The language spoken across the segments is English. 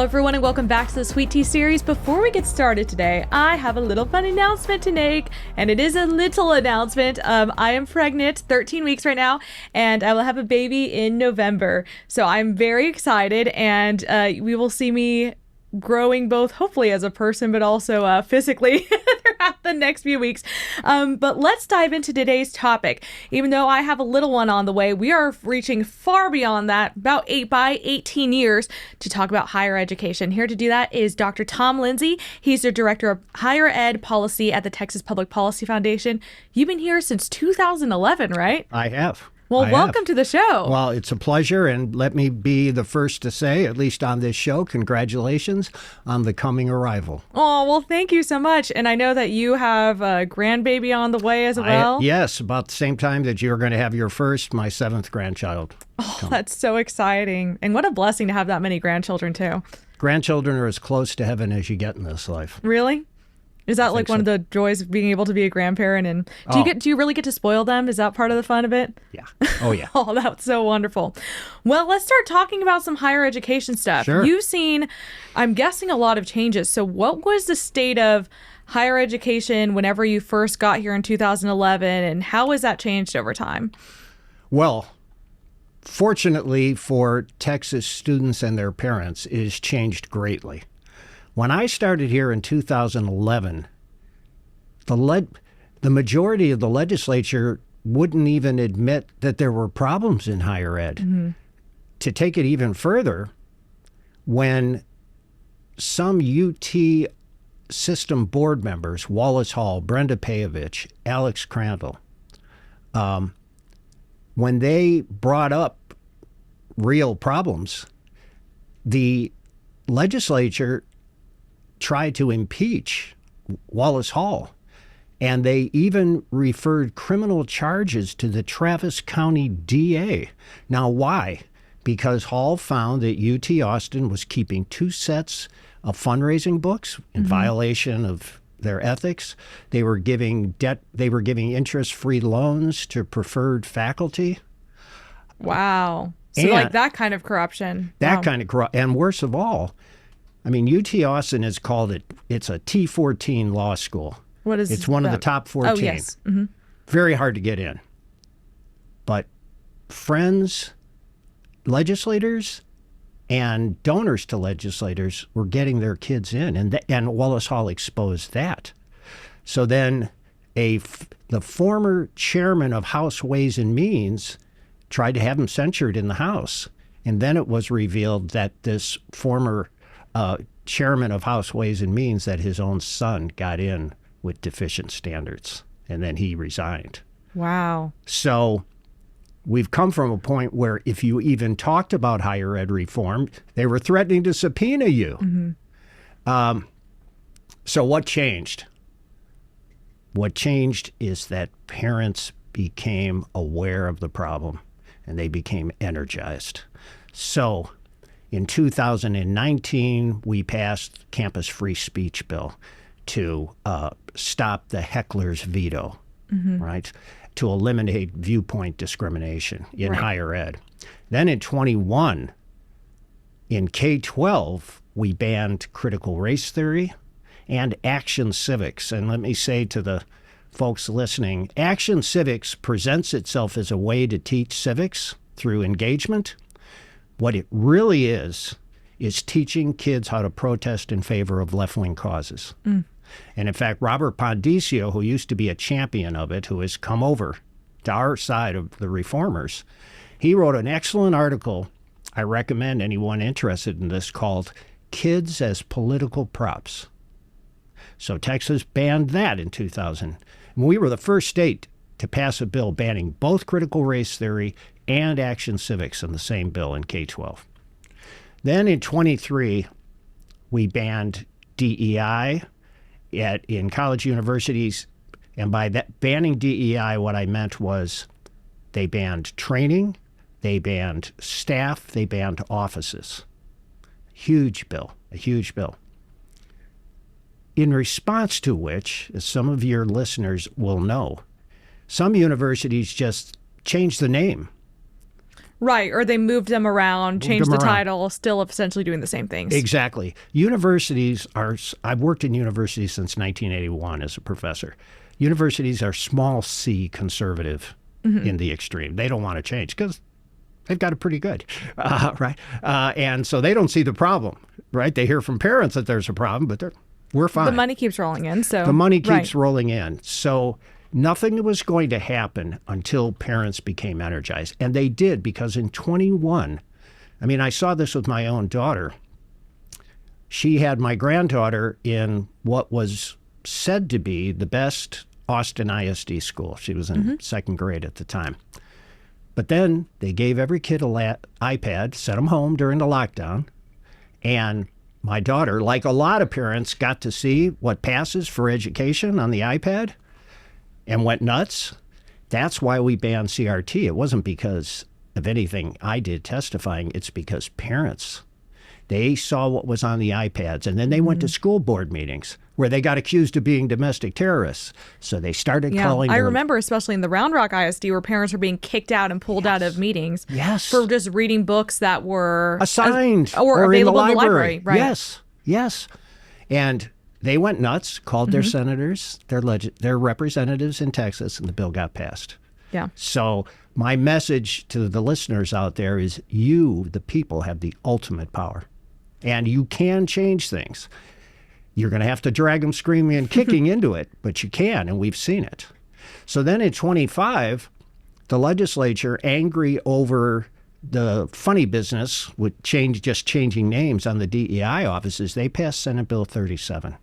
everyone, and welcome back to the Sweet Tea series. Before we get started today, I have a little fun announcement to make, and it is a little announcement. I am pregnant, 13 weeks right now, and I will have a baby in November. So I'm very excited, and we will see me growing both hopefully as a person, but also physically throughout the next few weeks. But let's dive into today's topic. Even though I have a little one on the way, we are reaching far beyond that, about 18 years, to talk about higher education. Here to do that is Dr. Tom Lindsay. He's the Director of Higher Ed Policy at the Texas Public Policy Foundation. You've been here since 2011, right? I have. Well, welcome to the show. Well, it's a pleasure, and let me be the first to say, at least on this show, congratulations on the coming arrival. Oh, well, thank you so much. And I know that you have a grandbaby on the way as well. Yes, about the same time that you're going to have your first, my seventh grandchild. Oh, that's so exciting. And what a blessing to have that many grandchildren, too. Grandchildren are as close to heaven as you get in this life. Really? Is that like one of the joys of being able to be a grandparent? And do you really get to spoil them? Is that part of the fun of it? Yeah. Oh, yeah. Oh, that's so wonderful. Well, let's start talking about some higher education stuff. Sure. You've seen, I'm guessing, a lot of changes. So what was the state of higher education whenever you first got here in 2011, and how has that changed over time? Well, fortunately for Texas students and their parents, it has changed greatly. When I started here in 2011, the majority of the legislature wouldn't even admit that there were problems in higher ed. Mm-hmm. To take it even further, when some UT system board members, Wallace Hall, Brenda Payovich, Alex Crandall, when they brought up real problems, the legislature tried to impeach Wallace Hall, and they even referred criminal charges to the Travis County DA. Now, why? Because Hall found that UT Austin was keeping 2 sets of fundraising books in violation of their ethics. They were giving interest-free loans to preferred faculty. Wow. So like that kind of corruption. And worse of all, I mean, UT Austin has called it's a T14 law school. What is It's one of the top 14. Oh, yes. Mm-hmm. Very hard to get in. But friends, legislators, and donors to legislators were getting their kids in, and Wallace Hall exposed that. So then the former chairman of House Ways and Means tried to have him censured in the House. And then it was revealed that this former chairman of House Ways and Means, that his own son got in with deficient standards, and then he resigned. Wow. So we've come from a point where if you even talked about higher ed reform, they were threatening to subpoena you. Mm-hmm. So what changed? What changed is that parents became aware of the problem, and they became energized. So in 2019, we passed Campus Free Speech Bill to stop the heckler's veto, right? To eliminate viewpoint discrimination in higher ed. Then in 21, in K-12, we banned critical race theory and action civics. And let me say to the folks listening, action civics presents itself as a way to teach civics through engagement. What it really is teaching kids how to protest in favor of left-wing causes. Mm. And in fact, Robert Pondicio, who used to be a champion of it, who has come over to our side of the reformers, he wrote an excellent article I recommend anyone interested in this, called Kids as Political Props. So Texas banned that in 2000. And we were the first state to pass a bill banning both critical race theory and action civics in the same bill in K-12. Then in 23, we banned DEI in college universities. And by that banning DEI, what I meant was they banned training, they banned staff, they banned offices. Huge bill, a huge bill. In response to which, as some of your listeners will know, some universities just changed the name. Right, or they moved them around, changed the them around. title, still essentially doing the same things. Exactly. Universities are, I've worked in universities since 1981 as a professor. Universities are small c conservative in the extreme. They don't want to change because they've got it pretty good, right? And so they don't see the problem, right? They hear from parents that there's a problem, but we're fine. The money keeps rolling in, so... The money keeps right. rolling in. So nothing was going to happen until parents became energized. And they did, because in 21, I mean, I saw this with my own daughter. She had my granddaughter in what was said to be the best Austin ISD school. She was in second grade at the time. But then they gave every kid an iPad, sent them home during the lockdown, and my daughter, like a lot of parents, got to see what passes for education on the iPad and went nuts. That's why we banned CRT. It wasn't because of anything I did testifying. It's because parents, they saw what was on the iPads, and then they went to school board meetings where they got accused of being domestic terrorists. So they started calling I them. remember, especially in the Round Rock ISD, where parents were being kicked out and pulled out of meetings for just reading books that were assigned or available in the library. Right. Yes. And they went nuts, called their senators, their representatives in Texas, and the bill got passed. Yeah. So my message to the listeners out there is you, the people, have the ultimate power. And you can change things. You're going to have to drag them screaming and kicking into it, but you can, and we've seen it. So then in 25, the legislature, angry over the funny business with changing names on the DEI offices, they passed Senate Bill 37.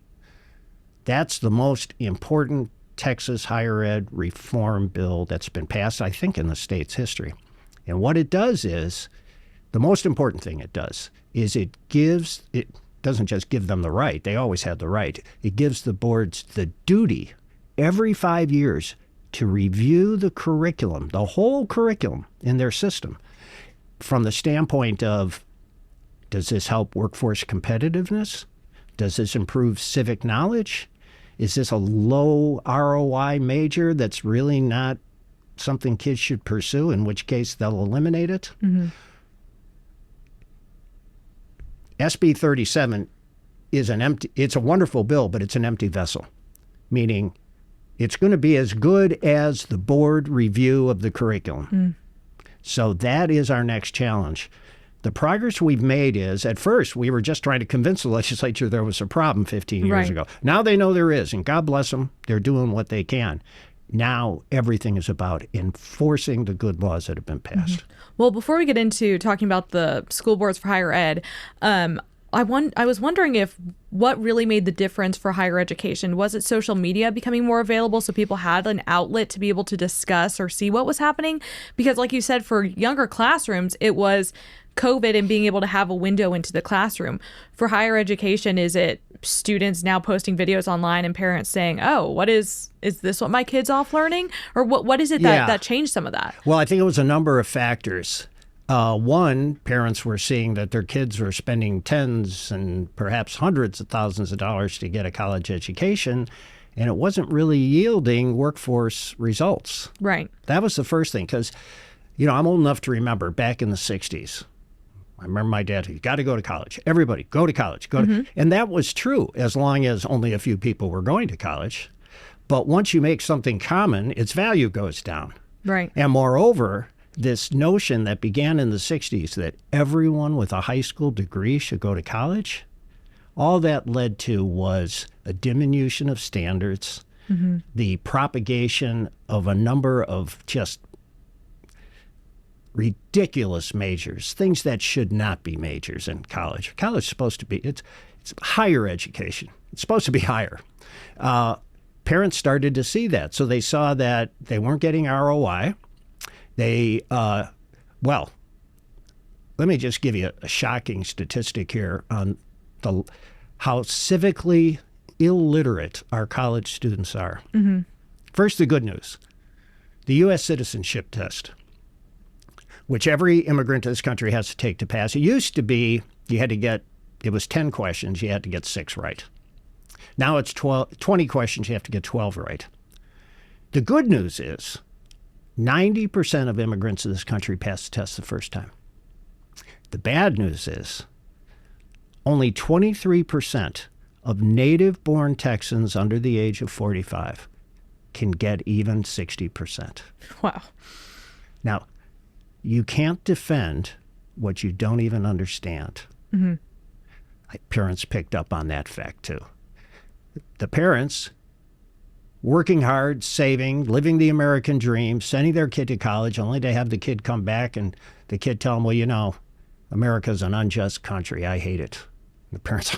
That's the most important Texas higher ed reform bill that's been passed, I think, in the state's history. And what it does is, the most important thing it does is it doesn't just give them the right. They always had the right. It gives the boards the duty every 5 years to review the curriculum, the whole curriculum in their system, from the standpoint of, does this help workforce competitiveness? Does this improve civic knowledge? Is this a low ROI major that's really not something kids should pursue, in which case they'll eliminate it? SB 37 is it's a wonderful bill, but it's an empty vessel, meaning it's going to be as good as the board review of the curriculum. So that is our next challenge. The progress we've made is, at first, we were just trying to convince the legislature there was a problem 15 years ago. Now they know there is, and God bless them, they're doing what they can. Now everything is about enforcing the good laws that have been passed. Well, before we get into talking about the school boards for higher ed, I was wondering if what really made the difference for higher education, was it social media becoming more available so people had an outlet to be able to discuss or see what was happening? Because like you said, for younger classrooms, it was COVID and being able to have a window into the classroom. For higher education, is it students now posting videos online and parents saying, oh, is this what my kid's off learning? Or what is it that changed some of that? Well, I think it was a number of factors. One, parents were seeing that their kids were spending tens and perhaps hundreds of thousands of dollars to get a college education, and it wasn't really yielding workforce results. Right. That was the first thing, because, I'm old enough to remember back in the 60s. I remember my dad, you got to go to college. Everybody, go to college. And that was true as long as only a few people were going to college. But once you make something common, its value goes down. Right. And moreover, this notion that began in the 60s that everyone with a high school degree should go to college, all that led to was a diminution of standards, the propagation of a number of just ridiculous majors, things that should not be majors in college. College is supposed to be, it's higher education. It's supposed to be higher. Parents started to see that. So they saw that they weren't getting ROI. They, let me just give you a shocking statistic here on how civically illiterate our college students are. First, the good news. The U.S. citizenship test, which every immigrant to this country has to take to pass. It used to be it was 10 questions, you had to get 6 right. Now it's 20 questions, you have to get 12 right. The good news is 90% of immigrants in this country pass the test the first time. The bad news is only 23% of native-born Texans under the age of 45 can get even 60%. Wow. Now, you can't defend what you don't even understand. Mm-hmm. Parents picked up on that fact, too. The parents working hard, saving, living the American dream, sending their kid to college, only to have the kid come back and the kid tell them, well, you know, America's an unjust country. I hate it. The parents,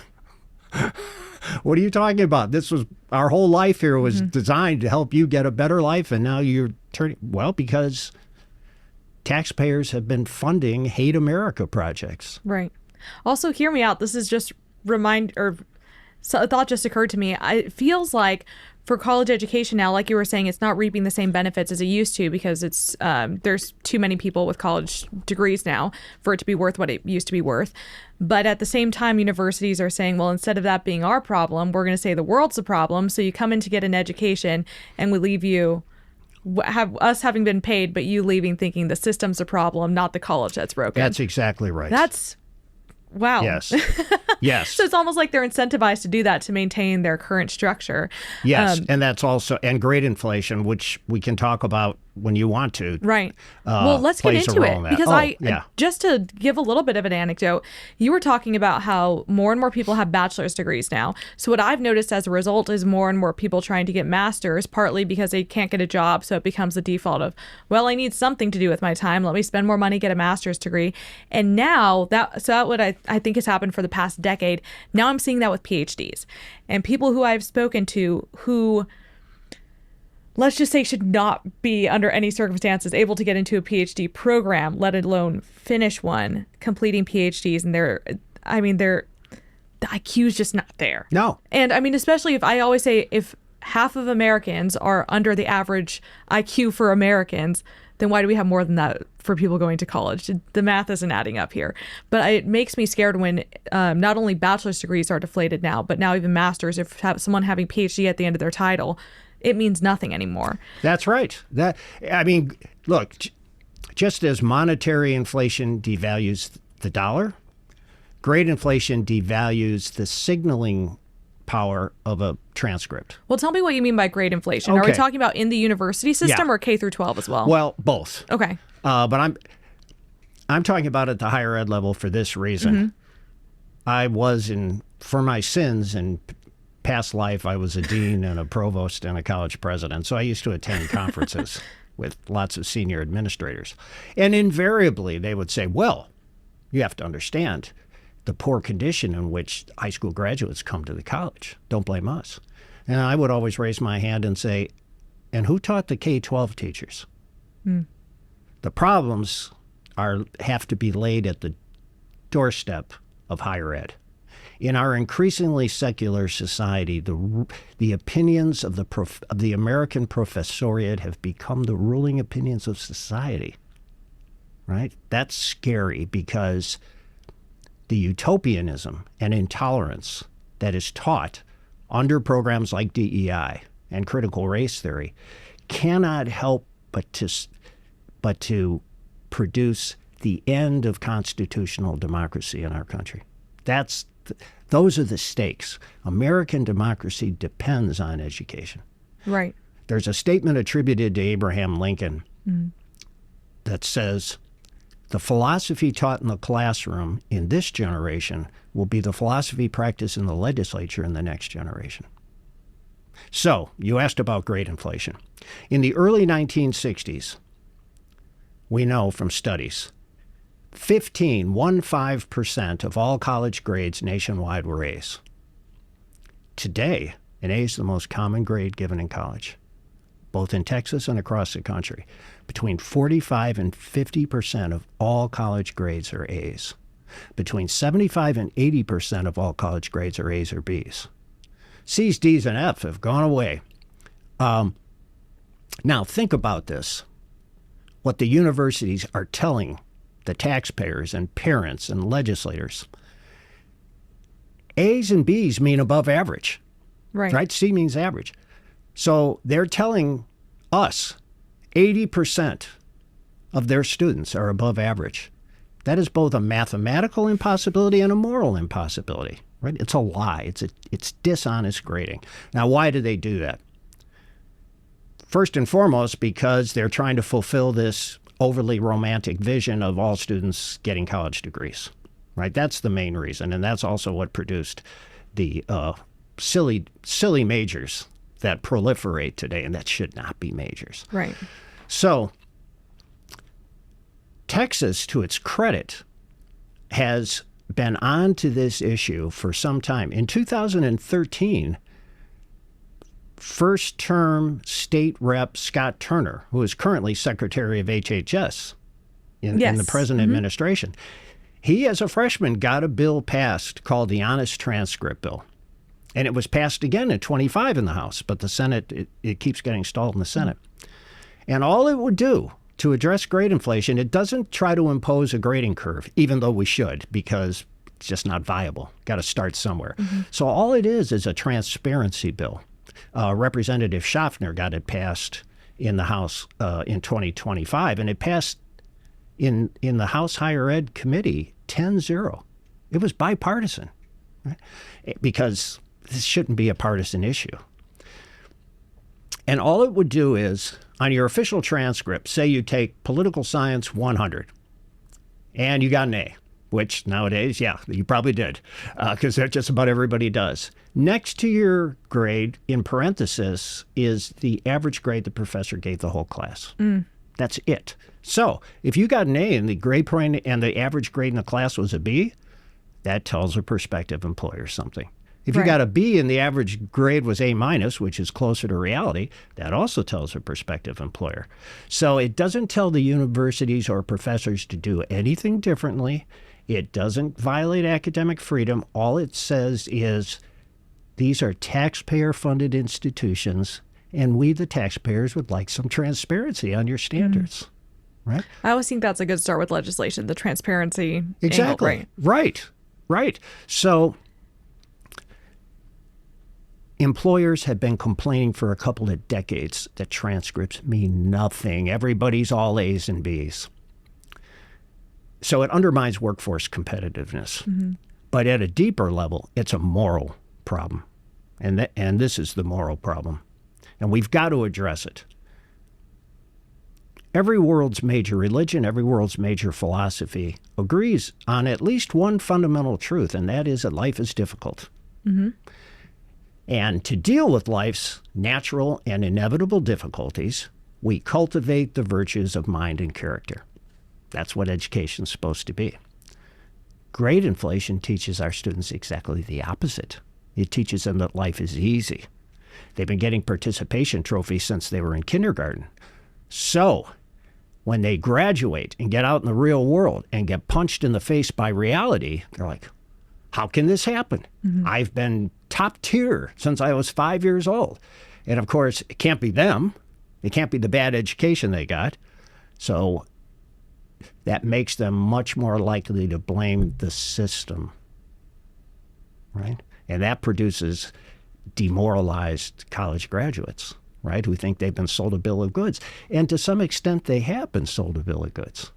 what are you talking about? This was our whole life here was designed to help you get a better life. And now you're turning, well, because taxpayers have been funding Hate America projects. Right. Also, hear me out. This is just so a thought just occurred to me. It feels like for college education now, like you were saying, it's not reaping the same benefits as it used to because it's there's too many people with college degrees now for it to be worth what it used to be worth. But at the same time, universities are saying, well, instead of that being our problem, we're going to say the world's the problem. So you come in to get an education and we leave you have us having been paid, but you leaving thinking the system's a problem, not the college that's broken. That's exactly right. That's wow. Yes. Yes. So it's almost like they're incentivized to do that to maintain their current structure. Yes. And that's also, and grade inflation, which we can talk about when you want to. Right. Well, let's get into it because yeah. Just to give a little bit of an anecdote, you were talking about how more and more people have bachelor's degrees now. So what I've noticed as a result is more and more people trying to get masters, partly because they can't get a job. So it becomes the default of, well, I need something to do with my time. Let me spend more money, get a master's degree. And now that what I think has happened for the past decade. Now I'm seeing that with PhDs and people who I've spoken to who, let's just say, should not be under any circumstances able to get into a PhD program, let alone finish one, completing PhDs. And the IQ is just not there. No. And I mean, especially if I always say if half of Americans are under the average IQ for Americans, then why do we have more than that for people going to college? The math isn't adding up here. But it makes me scared when not only bachelor's degrees are deflated now, but now even masters, if someone having PhD at the end of their title, it means nothing anymore. That's right. Look, just as monetary inflation devalues the dollar, grade inflation devalues the signaling power of a transcript. Well, tell me what you mean by grade inflation. Okay. Are we talking about in the university system or K through 12 as well? Well, both. Okay. But I'm talking about at the higher ed level for this reason. Mm-hmm. I was for my sins in past life, I was a dean and a provost and a college president. So I used to attend conferences with lots of senior administrators. And invariably they would say, well, you have to understand the poor condition in which high school graduates come to the college. Don't blame us. And I would always raise my hand and say, and who taught the K-12 teachers? The problems have to be laid at the doorstep of higher ed. In our increasingly secular society, the opinions of the American professoriate have become the ruling opinions of society, right? That's scary because the utopianism and intolerance that is taught under programs like DEI and critical race theory cannot help but to produce the end of constitutional democracy in our country. Those are the stakes. American democracy depends on education. Right. There's a statement attributed to Abraham Lincoln that says, the philosophy taught in the classroom in this generation will be the philosophy practiced in the legislature in the next generation. So, you asked about grade inflation. In the early 1960s, we know from studies, 15% of all college grades nationwide were A's. Today, an A is the most common grade given in college, both in Texas and across the country. Between 45 and 50% of all college grades are A's. Between 75 and 80% of all college grades are A's or B's. C's, D's, and F's have gone away. Now, think about this. What the universities are telling the taxpayers and parents and legislators. A's and B's mean above average. Right. Right? C means average. So they're telling us 80% of their students are above average. That is both a mathematical impossibility and a moral impossibility, right? It's a lie. It's dishonest grading. Now, why do they do that? First and foremost, because they're trying to fulfill this overly romantic vision of all students getting college degrees, right? That's the main reason, and that's also what produced the silly majors that proliferate today, and that should not be majors. Right. So Texas, to its credit, has been on to this issue for some time. In 2013, first-term state rep Scott Turner, who is currently Secretary of HHS in the present administration, he, as a freshman, got a bill passed called the Honest Transcript Bill. And it was passed again in 25 in the House, but the Senate, it keeps getting stalled in the Senate. And all it would do to address grade inflation, it doesn't try to impose a grading curve, even though we should, because it's just not viable. Got to start somewhere. So all it is a transparency bill. Representative Schaffner got it passed in the House in 2025, and it passed in the House Higher Ed Committee 10-0. It was bipartisan, right? Because this shouldn't be a partisan issue. And all it would do is, on your official transcript, say you take political science 100, and you got an A, which nowadays, yeah, you probably did, because that's just about everybody does. Next to your grade, in parenthesis, is the average grade the professor gave the whole class. That's it. So if you got an A and the grade point and the average grade in the class was a B, that tells a prospective employer something. If you got a B and the average grade was A minus, which is closer to reality, that also tells a prospective employer. So it doesn't tell the universities or professors to do anything differently. It doesn't violate academic freedom. All it says is these are taxpayer-funded institutions, and we, the taxpayers, would like some transparency on your standards. Right? I always think that's a good start with legislation, the transparency Exactly. angle, Right. So employers have been complaining for a couple of decades that transcripts mean nothing. Everybody's all A's and B's. So it undermines workforce competitiveness. But at a deeper level, it's a moral problem. And this is the moral problem. And we've got to address it. Every world's major religion, every world's major philosophy agrees on at least one fundamental truth, and that is that life is difficult. And to deal with life's natural and inevitable difficulties, we cultivate the virtues of mind and character. That's what education's supposed to be. Grade inflation teaches our students exactly the opposite. It teaches them that life is easy. They've been getting participation trophies since they were in kindergarten. So when they graduate and get out in the real world and get punched in the face by reality, they're like, how can this happen? I've been top tier since I was 5 years old. And of course, it can't be them. It can't be the bad education they got. So that makes them much more likely to blame the system, right? And that produces demoralized college graduates, right, who think they've been sold a bill of goods. And to some extent, they have been sold a bill of goods.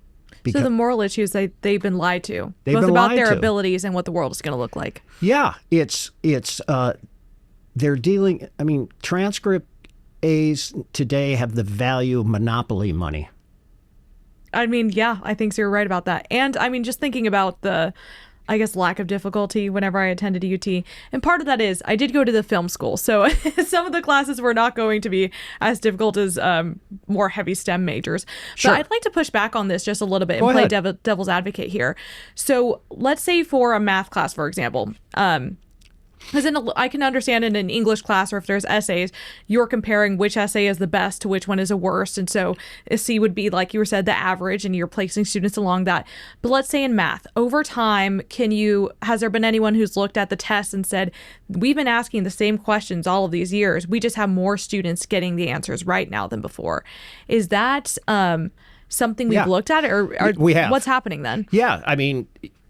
So the moral issue is they've been lied to, They've both been about lied their to. abilities and what the world is going to look like. Yeah, they're dealing, I mean, transcript A's today have the value of monopoly money. I mean, yeah, I think so. You're right about that. And I mean, just thinking about the, I guess, lack of difficulty whenever I attended UT. And part of that is I did go to the film school. So some of the classes were not going to be as difficult as more heavy STEM majors. Sure. But I'd like to push back on this just a little bit and Go play ahead. devil's advocate here. So let's say for a math class, for example, because I can understand in an English class, or if there's essays, you're comparing which essay is the best to which one is the worst. And so a C would be, like you said, the average, and you're placing students along that. But let's say in math, over time, has there been anyone who's looked at the test and said, we've been asking the same questions all of these years. We just have more students getting the answers right now than before. Is that something we've looked at, or We have. What's happening then? Yeah, I mean,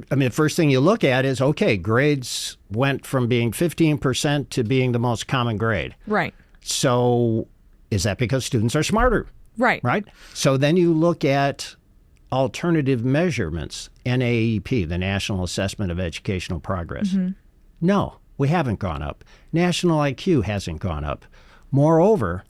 the first thing you look at is, okay, grades went from being 15% to being the most common grade. Right. So is that because students are smarter? Right. right? So then you look at alternative measurements, NAEP, the National Assessment of Educational Progress. No, we haven't gone up. National IQ hasn't gone up. Moreover,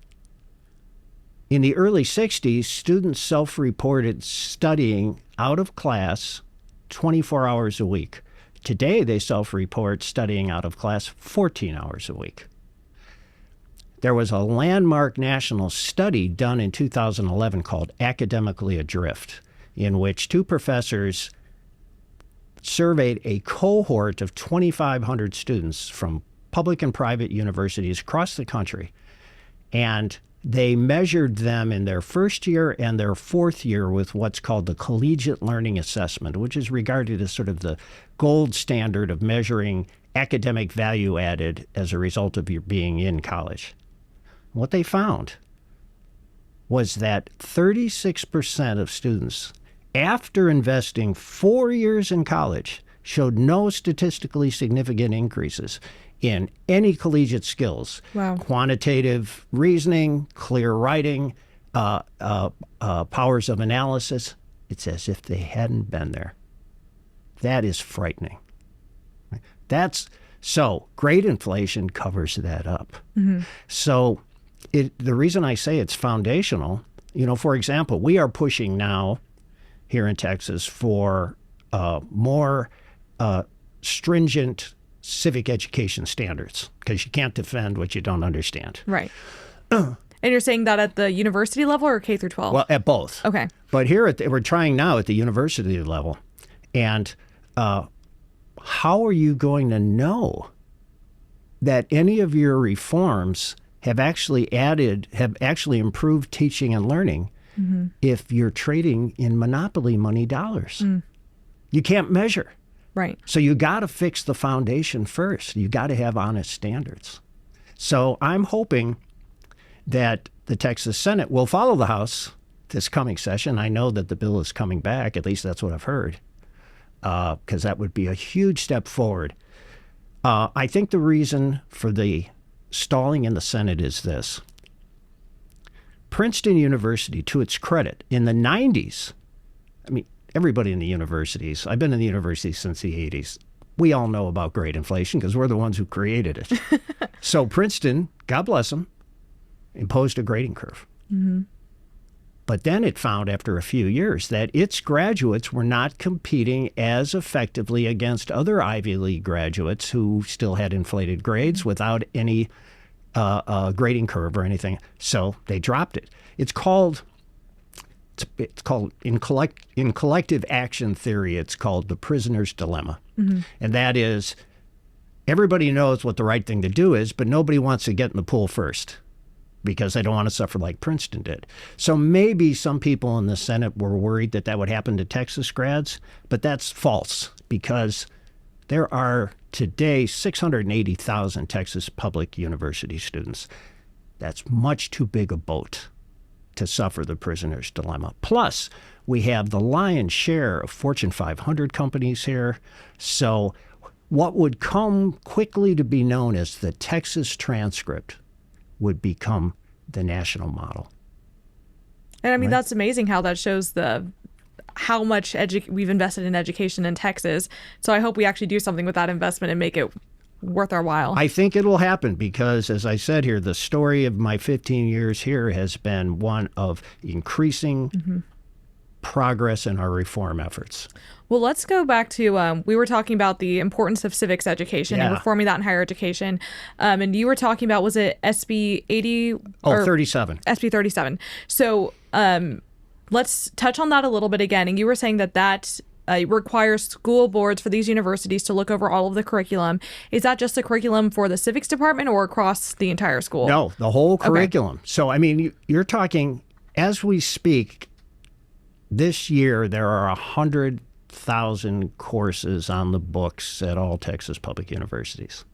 in the early 60s, students self-reported studying out of class 24 hours a week. Today, they self-report studying out of class 14 hours a week. There was a landmark national study done in 2011 called Academically Adrift, in which two professors surveyed a cohort of 2,500 students from public and private universities across the country. And they measured them in their first year and their fourth year with what's called the Collegiate Learning Assessment, which is regarded as sort of the gold standard of measuring academic value added as a result of your being in college. What they found was that 36% of students, after investing 4 years in college, showed no statistically significant increases in any collegiate skills. Wow. Quantitative reasoning, clear writing, powers of analysis. It's as if they hadn't been there. That is frightening. So grade inflation covers that up. So the reason I say it's foundational, for example, we are pushing now here in Texas for more stringent civic education standards, because you can't defend what you don't understand. Right. And you're saying that at the university level or K through 12? Well, at both. Okay. But here we're trying now at the university level. And how are you going to know that any of your reforms have actually improved teaching and learning if you're trading in monopoly money dollars? You can't measure. Right. So you got to fix the foundation first. You got to have honest standards. So I'm hoping that the Texas Senate will follow the House this coming session. I know that the bill is coming back. At least that's what I've heard, because that would be a huge step forward. I think the reason for the stalling in the Senate is this. Princeton University, to its credit, in the 90s, everybody in the universities, I've been in the university since the 80s. We all know about grade inflation because we're the ones who created it. So Princeton, God bless them, imposed a grading curve. But then it found after a few years that its graduates were not competing as effectively against other Ivy League graduates who still had inflated grades without any grading curve or anything. So they dropped it. It's called in collective action theory, it's called the prisoner's dilemma. And that is, everybody knows what the right thing to do is, but nobody wants to get in the pool first because they don't want to suffer like Princeton did. So maybe some people in the Senate were worried that that would happen to Texas grads, but that's false, because there are today 680,000 Texas public university students. That's much too big a boat to suffer the prisoner's dilemma. Plus, we have the lion's share of Fortune 500 companies here. So what would come quickly to be known as the Texas transcript would become the national model. And that's amazing how that shows how much we've invested in education in Texas. So I hope we actually do something with that investment and make it worth our while. I think it'll happen because, as I said here, the story of my 15 years here has been one of increasing progress in our reform efforts. Well, let's go back to, we were talking about the importance of civics education and reforming that in higher education. And you were talking about, was it SB 80? Oh, 37. SB 37. So let's touch on that a little bit again. And you were saying that requires school boards for these universities to look over all of the curriculum. Is that just the curriculum for the civics department or across the entire school? No, the whole curriculum. Okay. So, you're talking, as we speak, this year there are 100,000 courses on the books at all Texas public universities.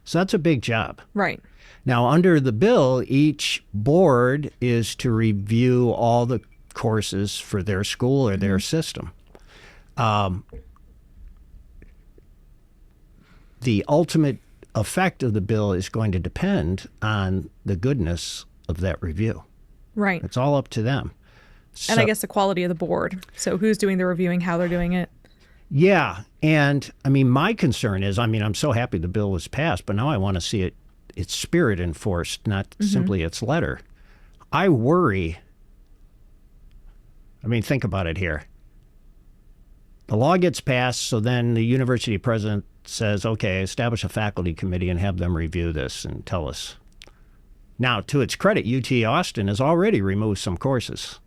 So that's a big job. Right. Now, under the bill, each board is to review all the courses for their school or their system. The ultimate effect of the bill is going to depend on the goodness of that review. Right. It's all up to them. And I guess the quality of the board. So who's doing the reviewing, how they're doing it. Yeah. And I mean, my concern is, I mean, I'm so happy the bill was passed, but now I want to see its spirit enforced, not simply its letter. I worry. I mean, think about it here. The law gets passed, so then the university president says, okay, establish a faculty committee and have them review this and tell us. Now, to its credit, UT Austin has already removed some courses.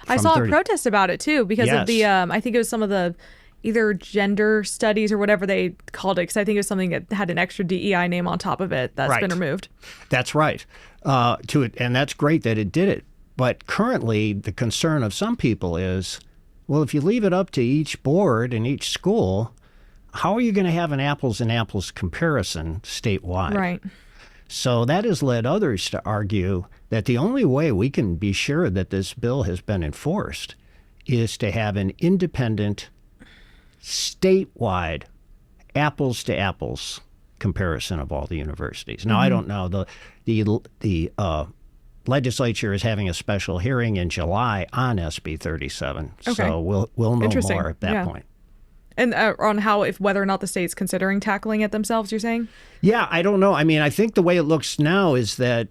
I saw a protest about it, too, because of the, I think it was some of the either gender studies or whatever they called it, because I think it was something that had an extra DEI name on top of it that's been removed. That's right. And that's great that it did it. But currently, the concern of some people is, well, if you leave it up to each board and each school, how are you going to have an apples and apples comparison statewide? Right. So that has led others to argue that the only way we can be sure that this bill has been enforced is to have an independent, statewide, apples to apples comparison of all the universities. Now, I don't know. The legislature is having a special hearing in July on SB 37, so we'll know more at that point. And on whether or not the state's considering tackling it themselves, you're saying? Yeah, I don't know. I mean, I think the way it looks now is that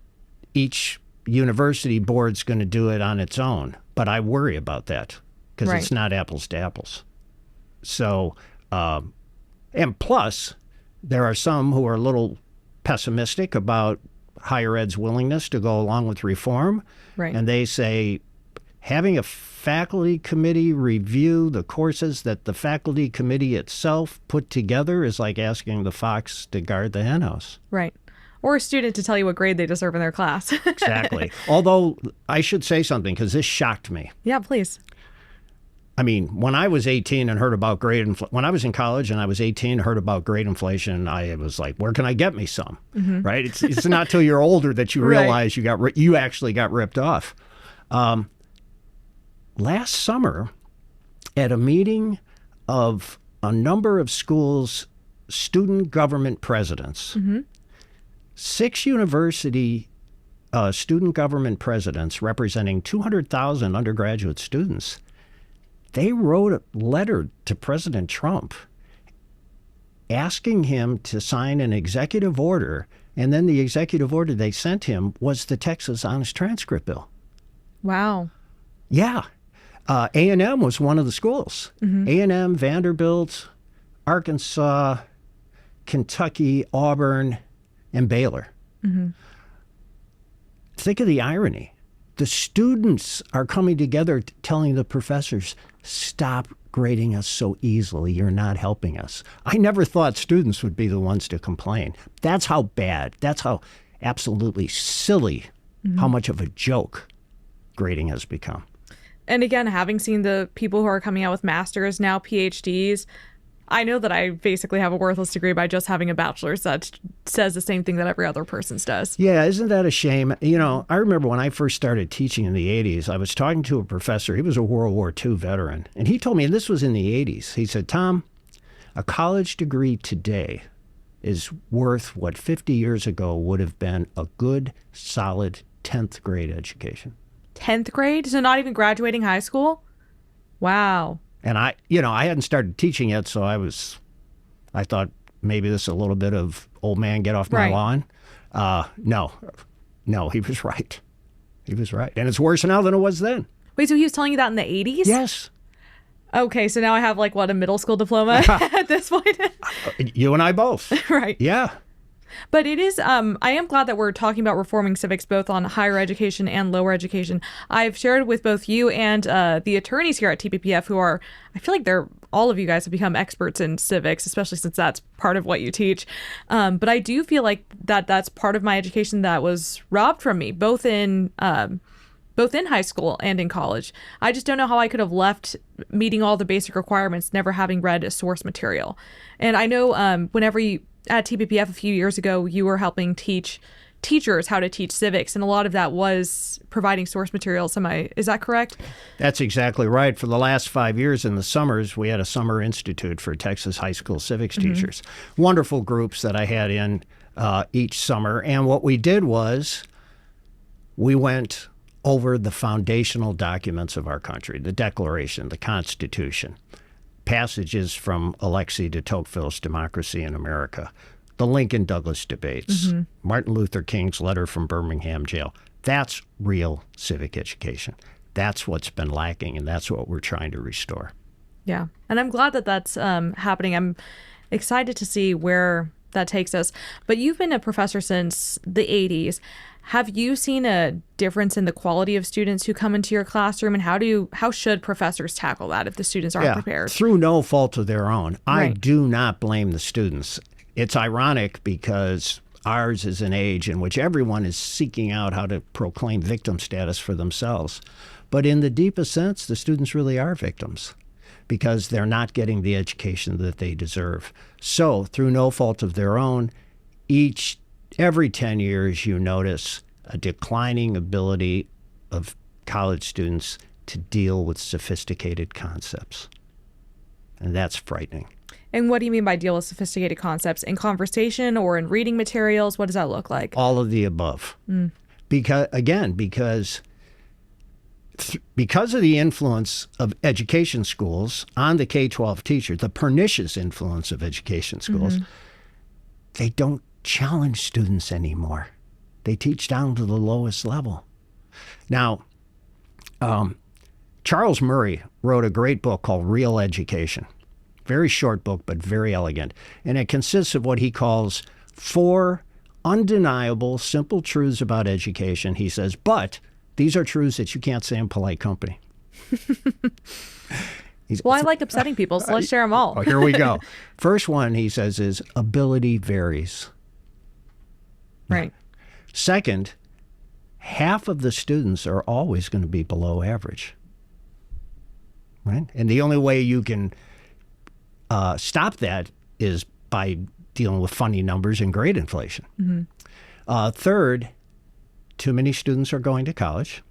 each university board's going to do it on its own, but I worry about that because it's not apples to apples. So, and plus, there are some who are a little pessimistic about higher ed's willingness to go along with reform. Right. And they say having a faculty committee review the courses that the faculty committee itself put together is like asking the fox to guard the henhouse. Right. Or a student to tell you what grade they deserve in their class. Exactly. Although I should say something because this shocked me. Yeah, please. I mean, when I was 18 and heard about grade inflation, when I was in college and I was 18 and heard about grade inflation, I was like, where can I get me some? Right? It's not till you're older that you realize you actually got ripped off. Last summer, at a meeting of a number of schools' student government presidents, 6 university student government presidents representing 200,000 undergraduate students, they wrote a letter to President Trump asking him to sign an executive order, and then the executive order they sent him was the Texas Honest Transcript Bill. Wow. Yeah. A&M was one of the schools. A&M, Vanderbilt, Arkansas, Kentucky, Auburn, and Baylor. Think of the irony. The students are coming together telling the professors, stop grading us so easily. You're not helping us. I never thought students would be the ones to complain. That's how bad, that's how absolutely silly, how much of a joke grading has become. And again, having seen the people who are coming out with masters, now PhDs, I know that I basically have a worthless degree by just having a bachelor's that says the same thing that every other person's does. Yeah, isn't that a shame? You know, I remember when I first started teaching in the 80s, I was talking to a professor. He was a World War II veteran. And he told me, and this was in the 80s, he said, Tom, a college degree today is worth what 50 years ago would have been a good, solid 10th grade education. 10th grade? So not even graduating high school? Wow. And I hadn't started teaching yet, so I thought maybe this is a little bit of old man get off my lawn. No, he was right. He was right. And it's worse now than it was then. Wait, so he was telling you that in the 80s? Yes. Okay, so now I have a middle school diploma at this point? You and I both. Right. Yeah. But it is, I am glad that we're talking about reforming civics both on higher education and lower education. I've shared with both you and the attorneys here at TPPF who are, I feel like all of you guys have become experts in civics, especially since that's part of what you teach. But I do feel like that's part of my education that was robbed from me, both in high school and in college. I just don't know how I could have left meeting all the basic requirements, never having read a source material. And I know whenever at TPPF a few years ago, you were helping teach teachers how to teach civics, and a lot of that was providing source materials. Is that correct? That's exactly right. For the last 5 years in the summers, we had a summer institute for Texas high school civics teachers. Wonderful groups that I had in each summer. And what we did was we went over the foundational documents of our country, the Declaration, the Constitution, passages from Alexis de Tocqueville's Democracy in America, the Lincoln-Douglas debates, Martin Luther King's letter from Birmingham jail. That's real civic education. That's what's been lacking, and that's what we're trying to restore. Yeah, and I'm glad that that's happening. I'm excited to see where that takes us. But you've been a professor since the 80s. Have you seen a difference in the quality of students who come into your classroom, and how should professors tackle that if the students aren't prepared? Through no fault of their own. I Right. do not blame the students. It's ironic because ours is an age in which everyone is seeking out how to proclaim victim status for themselves. But in the deepest sense, the students really are victims because they're not getting the education that they deserve. So, through no fault of their own, every 10 years you notice a declining ability of college students to deal with sophisticated concepts. And that's frightening. And what do you mean by deal with sophisticated concepts? In conversation or in reading materials? What does that look like? All of the above. Because of the influence of education schools on the K-12 teacher, the pernicious influence of education schools, they don't challenge students anymore. They teach down to the lowest level. Now, Charles Murray wrote a great book called Real Education. Very short book, but very elegant. And it consists of what he calls 4 undeniable, simple truths about education. He says, but these are truths that you can't say in polite company. Well, I like upsetting people, so let's share them all. Oh, here we go. First one, he says, is ability varies. Right. Second, half of the students are always going to be below average. Right? And the only way you can stop that is by dealing with funny numbers and grade inflation. Third, too many students are going to college.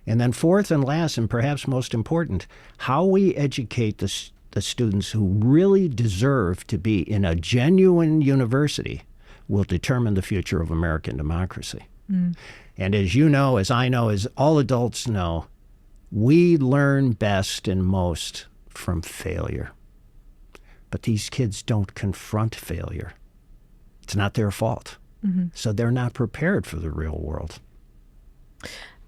And then fourth and last, and perhaps most important, how we educate the students who really deserve to be in a genuine university will determine the future of American democracy. And as you know, as I know, as all adults know, we learn best and most from failure. But these kids don't confront failure. It's not their fault. So they're not prepared for the real world.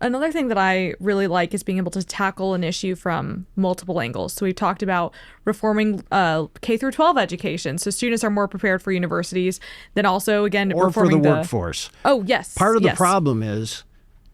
Another thing that I really like is being able to tackle an issue from multiple angles. So we've talked about reforming K through 12 education, so students are more prepared for universities. Then also, again, Or for reforming the workforce. Oh, yes. Part of the yes. problem is,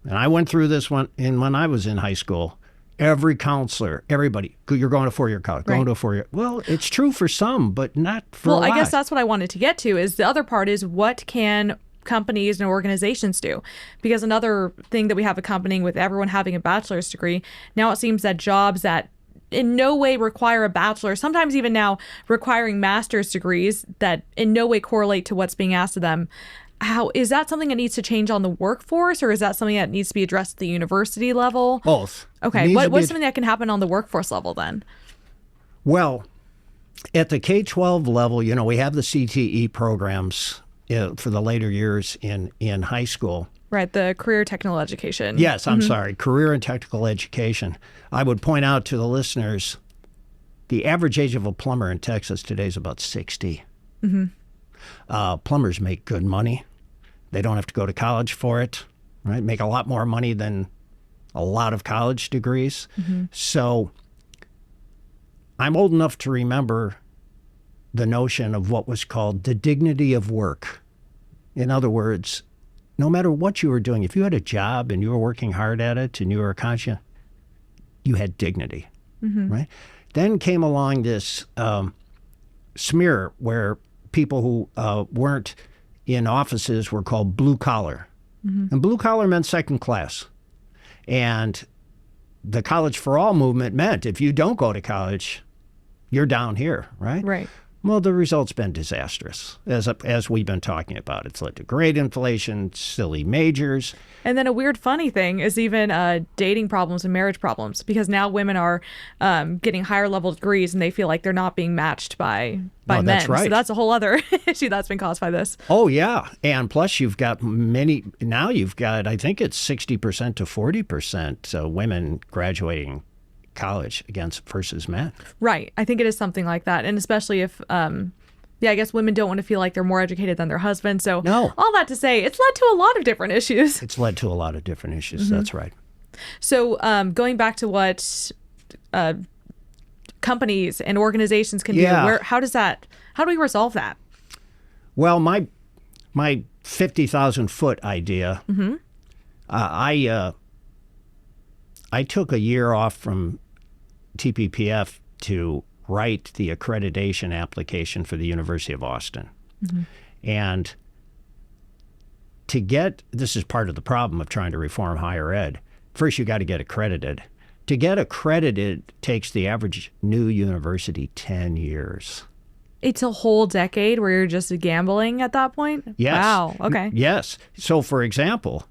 and I went through this when I was in high school, every counselor, everybody, you're going to four-year college, going Right. to a four-year. Well, it's true for some, but not for a lot. Well, I guess that's what I wanted to get to, is the other part is what can companies and organizations do? Because another thing that we have accompanying with everyone having a bachelor's degree, now it seems that jobs that in no way require a bachelor, sometimes even now requiring master's degrees that in no way correlate to what's being asked of them. How is that something that needs to change on the workforce, or is that something that needs to be addressed at the university level? Both. Okay, what's something that can happen on the workforce level then? Well, at the K-12 level, we have the CTE programs for the later years in high school. Right, the career technical education. Yes, I'm sorry, career and technical education. I would point out to the listeners, the average age of a plumber in Texas today is about 60. Plumbers make good money. They don't have to go to college for it, right? Make a lot more money than a lot of college degrees. So I'm old enough to remember the notion of what was called the dignity of work. In other words, no matter what you were doing, if you had a job and you were working hard at it and you were conscious, you had dignity, right? Then came along this smear where people who weren't in offices were called blue collar. And blue collar meant second class. And the College for All movement meant if you don't go to college, you're down here, right? Right. Well, the result's been disastrous, as we've been talking about. It's led to great inflation, silly majors. And then a weird, funny thing is even dating problems and marriage problems, because now women are getting higher level degrees and they feel like they're not being matched by men. That's right. So that's a whole other issue that's been caused by this. Oh, yeah. And plus you've got I think it's 60% to 40% women graduating college versus men. Right. I think it is something like that. And especially if, I guess women don't want to feel like they're more educated than their husband. So No. all that to say, it's led to a lot of different issues. It's led to a lot of different issues. That's right. So going back to what companies and organizations can do, how do we resolve that? Well, my 50,000-foot idea, I took a year off from TPPF to write the accreditation application for the University of Austin. And this is part of the problem of trying to reform higher ed. First, you got to get accredited. To get accredited takes the average new university 10 years. It's a whole decade where you're just gambling at that point? Yes. Wow. Okay. Yes. So, for example,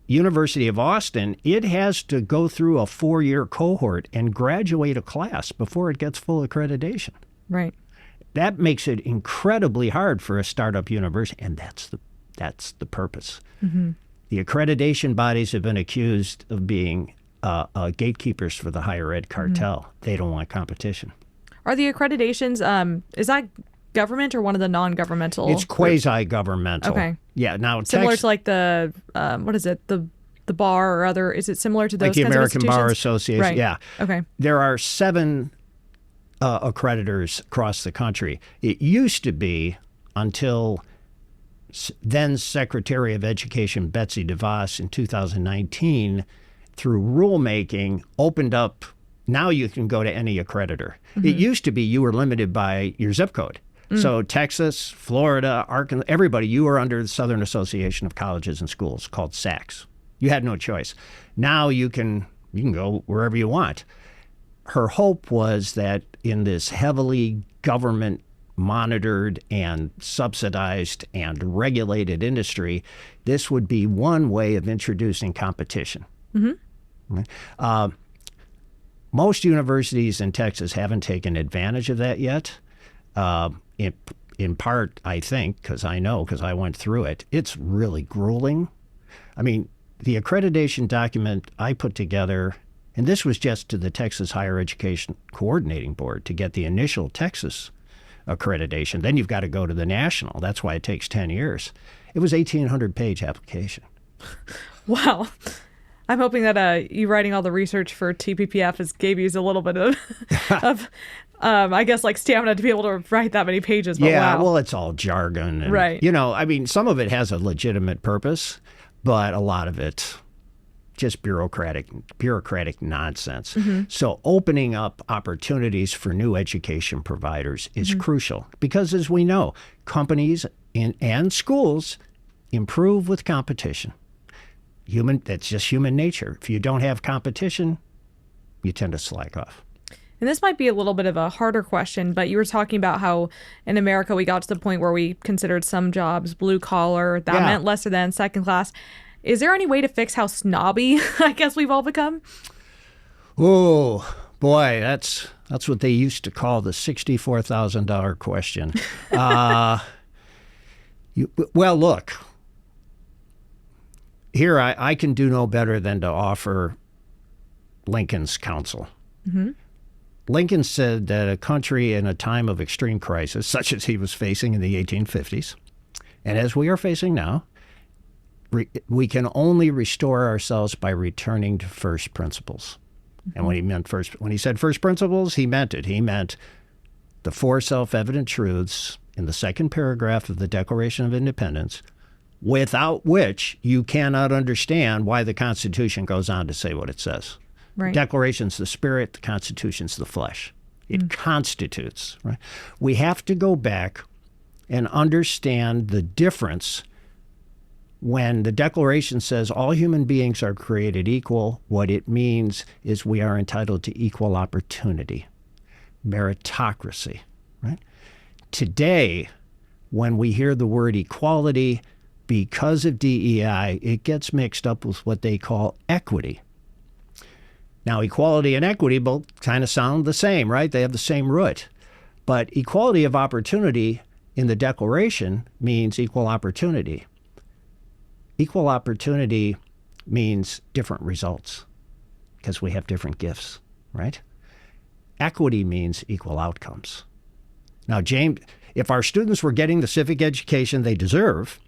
University of Austin, it has to go through a 4-year cohort and graduate a class before it gets full accreditation. Right. That makes it incredibly hard for a startup university, and that's the purpose. The accreditation bodies have been accused of being gatekeepers for the higher ed cartel. They don't want competition. Are the accreditations, is that government or one of the non-governmental? It's quasi-governmental. Okay. Yeah. Now, similar to like the, what is it, the bar or other, is it similar to those like the kinds American of Bar institutions? Association? Right. Yeah. Okay. There are 7 accreditors across the country. It used to be until then Secretary of Education Betsy DeVos in 2019, through rulemaking, opened up. Now you can go to any accreditor. It used to be you were limited by your zip code. So Texas, Florida, Arkansas, everybody, you were under the Southern Association of Colleges and Schools, called SACS. You had no choice. Now you can go wherever you want. Her hope was that in this heavily government monitored and subsidized and regulated industry, this would be one way of introducing competition. Most universities in Texas haven't taken advantage of that yet. In part, I think, because I went through it, it's really grueling. I mean, the accreditation document I put together, and this was just to the Texas Higher Education Coordinating Board to get the initial Texas accreditation. Then you've got to go to the national. That's why it takes 10 years. It was 1,800-page application. Wow. I'm hoping that you writing all the research for TPPF gave you a little bit of I guess, like stamina to be able to write that many pages. But yeah, wow. Well, it's all jargon. And, right. I mean, some of it has a legitimate purpose, but a lot of it just bureaucratic nonsense. So opening up opportunities for new education providers is crucial because, as we know, companies and schools improve with competition. That's just human nature. If you don't have competition, you tend to slack off. And this might be a little bit of a harder question, but you were talking about how in America we got to the point where we considered some jobs blue collar. That meant lesser than second class. Is there any way to fix how snobby I guess we've all become? Oh, boy, that's what they used to call the $64,000 question. Well, look. Here, I can do no better than to offer Lincoln's counsel. Lincoln said that a country in a time of extreme crisis, such as he was facing in the 1850s, and as we are facing now, we can only restore ourselves by returning to first principles. And when he said first principles, he meant it. He meant the 4 self-evident truths in the second paragraph of the Declaration of Independence, without which you cannot understand why the Constitution goes on to say what it says. Right. The Declaration's the spirit, the Constitution's the flesh. It constitutes. Right? We have to go back and understand the difference when the Declaration says all human beings are created equal. What it means is we are entitled to equal opportunity, meritocracy. right? Today, when we hear the word equality, because of DEI, it gets mixed up with what they call equity. Now, equality and equity both kind of sound the same, right? They have the same root. But equality of opportunity in the Declaration means equal opportunity. Equal opportunity means different results because we have different gifts, right? Equity means equal outcomes. Now, James, if our students were getting the civic education they deserve,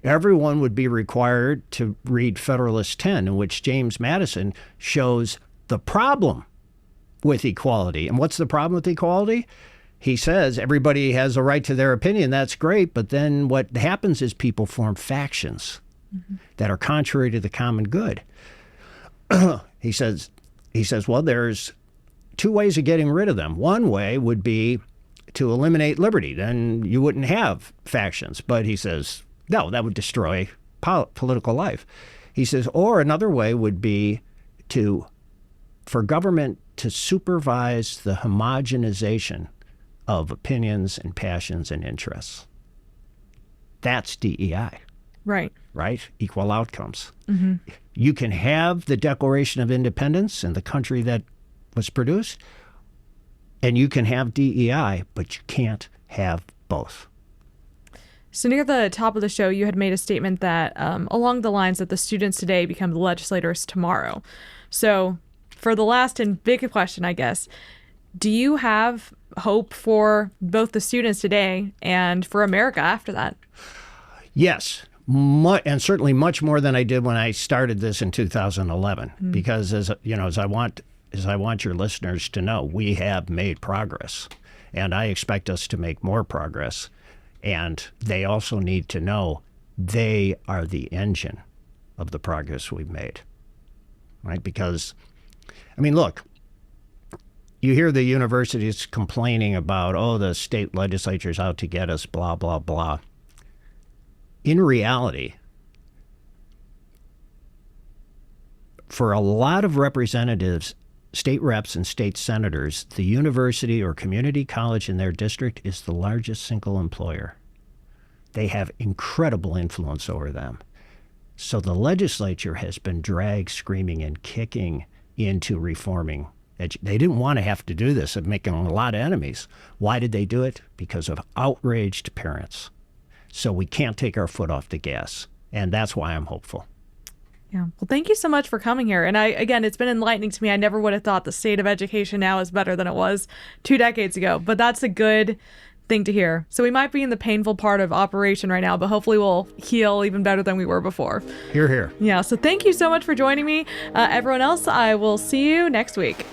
everyone would be required to read Federalist 10, in which James Madison shows the problem with equality. And what's the problem with equality? He says everybody has a right to their opinion. That's great. But then what happens is people form factions that are contrary to the common good. He says, well, there's two ways of getting rid of them. One way would be to eliminate liberty. Then you wouldn't have factions. But he says, no, that would destroy political life. He says, or another way would be for government to supervise the homogenization of opinions and passions and interests. That's DEI. Right. Right? Equal outcomes. You can have the Declaration of Independence in the country that was produced, and you can have DEI, but you can't have both. So near the top of the show, you had made a statement that along the lines that the students today become the legislators tomorrow. So for the last and big question, I guess, do you have hope for both the students today and for America after that? Yes, and certainly much more than I did when I started this in 2011. Because as I want your listeners to know, we have made progress, and I expect us to make more progress. And they also need to know they are the engine of the progress we've made, right? Because, I mean, look, you hear the universities complaining about, oh, the state legislature's out to get us, blah, blah, blah. In reality, for a lot of representatives, state reps and state senators, the university or community college in their district is the largest single employer. They have incredible influence over them. So the legislature has been dragged screaming and kicking into reforming. They didn't want to have to do this and making a lot of enemies. Why did they do it? Because of outraged parents. So we can't take our foot off the gas. And that's why I'm hopeful. Yeah. Well, thank you so much for coming here. And again, it's been enlightening to me. I never would have thought the state of education now is better than it was 2 decades ago. But that's a good thing to hear. So we might be in the painful part of operation right now, but hopefully we'll heal even better than we were before. Hear, hear. Yeah. So thank you so much for joining me. Everyone else, I will see you next week.